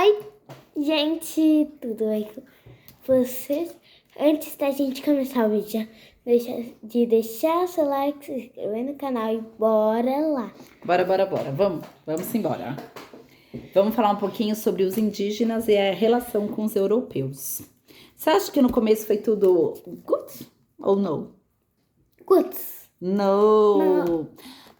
Oi, gente, tudo bem com vocês? Antes da gente começar o vídeo, deixar seu like, se inscrever no canal e bora lá. Bora. Vamos embora. Vamos falar um pouquinho sobre os indígenas e a relação com os europeus. Você acha que no começo foi tudo good ou não? Good. Não.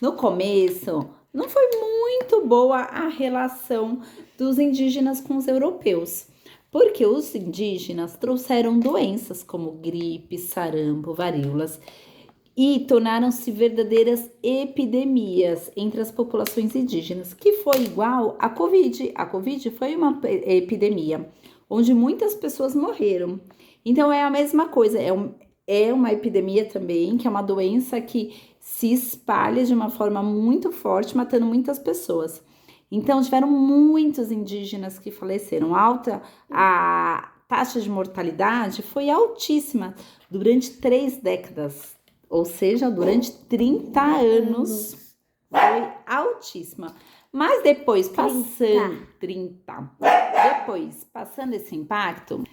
No começo, não foi muito boa a relação dos indígenas com os europeus, porque os indígenas trouxeram doenças como gripe, sarampo, varíolas e tornaram-se verdadeiras epidemias entre as populações indígenas, que foi igual à Covid. A Covid foi uma epidemia onde muitas pessoas morreram. Então é a mesma coisa, é uma epidemia também, que é uma doença que se espalha de uma forma muito forte, matando muitas pessoas. Então, tiveram muitos indígenas que faleceram. A taxa de mortalidade foi altíssima durante 3 décadas, ou seja, durante 30 anos foi altíssima. Mas depois, passando esse impacto,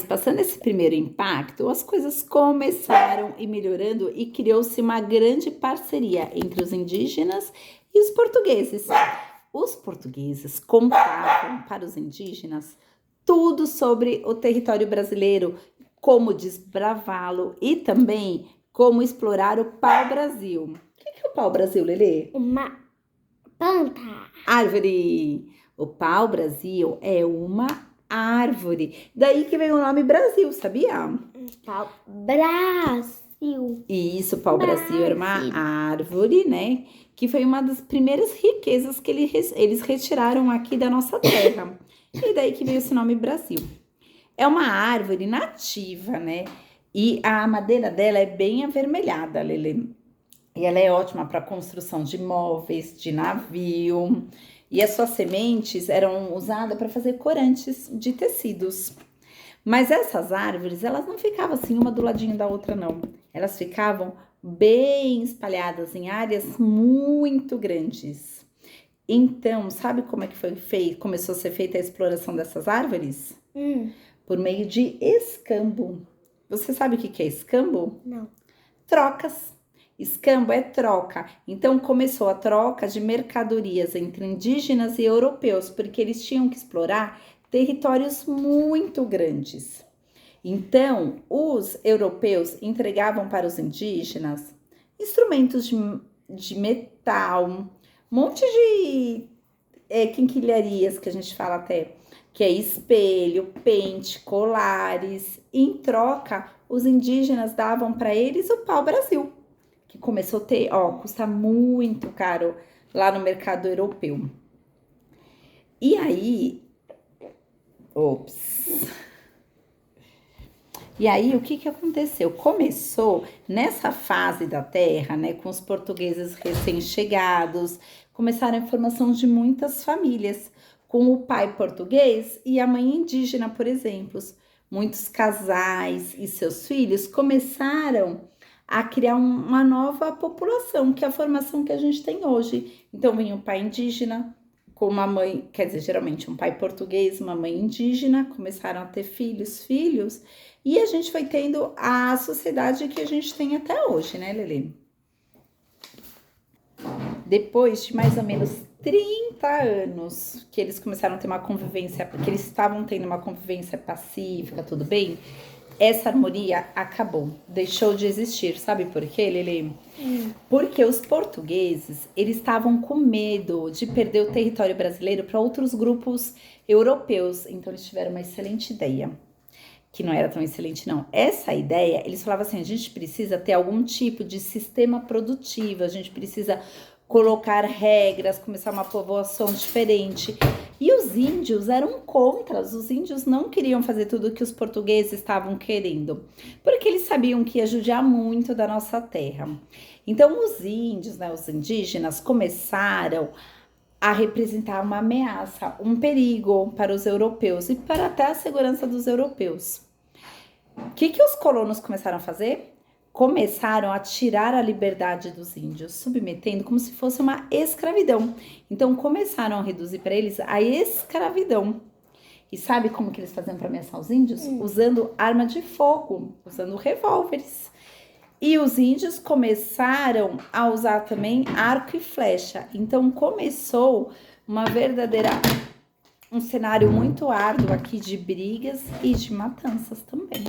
passando esse primeiro impacto, as coisas começaram a ir melhorando e criou-se uma grande parceria entre os indígenas e os portugueses. Os portugueses contavam para os indígenas tudo sobre o território brasileiro, como desbravá-lo e também como explorar o pau-brasil. O que é o pau-brasil, Lelê? Uma planta. Árvore. O pau-brasil é uma árvore. Daí que vem o nome Brasil, sabia? Pau-brasil. Isso, pau-brasil era uma árvore, né? Que foi uma das primeiras riquezas que eles retiraram aqui da nossa terra. E daí que veio esse nome Brasil. É uma árvore nativa, né? E a madeira dela é bem avermelhada, Lelê. E ela é ótima para construção de móveis, de navio. E as suas sementes eram usadas para fazer corantes de tecidos. Mas essas árvores, elas não ficavam assim uma do ladinho da outra, não. Elas ficavam bem espalhadas em áreas muito grandes. Então, sabe como é que começou a ser feita a exploração dessas árvores? Por meio de escambo. Você sabe o que é escambo? Não. Trocas. Escambo é troca. Então começou a troca de mercadorias entre indígenas e europeus, porque eles tinham que explorar territórios muito grandes. Então, os europeus entregavam para os indígenas instrumentos de metal, um monte de quinquilharias que a gente fala até, que é espelho, pente, colares. Em troca, os indígenas davam para eles o pau-brasil, que começou a ter, custa muito caro lá no mercado europeu. E aí, o que aconteceu? Começou nessa fase da terra, né, com os portugueses recém-chegados, começaram a formação de muitas famílias, com o pai português e a mãe indígena, por exemplo. Muitos casais e seus filhos começaram a criar uma nova população, que é a formação que a gente tem hoje. Então, vem um pai indígena com uma mãe, quer dizer, geralmente um pai português, uma mãe indígena, começaram a ter filhos, e a gente foi tendo a sociedade que a gente tem até hoje, né, Lelê? Depois de mais ou menos 30 anos que eles começaram a ter uma convivência, que eles estavam tendo uma convivência pacífica, tudo bem, essa harmonia acabou, deixou de existir. Sabe por quê, Lelê? Porque os portugueses, eles estavam com medo de perder o território brasileiro para outros grupos europeus. Então, eles tiveram uma excelente ideia, que não era tão excelente, não. Essa ideia, eles falavam assim, a gente precisa ter algum tipo de sistema produtivo, a gente precisa colocar regras, começar uma povoação diferente. E os índios eram contra, os índios não queriam fazer tudo o que os portugueses estavam querendo, porque eles sabiam que ia judiar muito da nossa terra. Então os índios, né, os indígenas, começaram a representar uma ameaça, um perigo para os europeus e para até a segurança dos europeus. O que os colonos começaram a fazer? começaram a tirar a liberdade dos índios, submetendo como se fosse uma escravidão. Então começaram a reduzir para eles a escravidão. E sabe como que eles faziam para ameaçar os índios? Usando arma de fogo, usando revólveres. E os índios começaram a usar também arco e flecha. Então começou um cenário muito árduo aqui de brigas e de matanças também.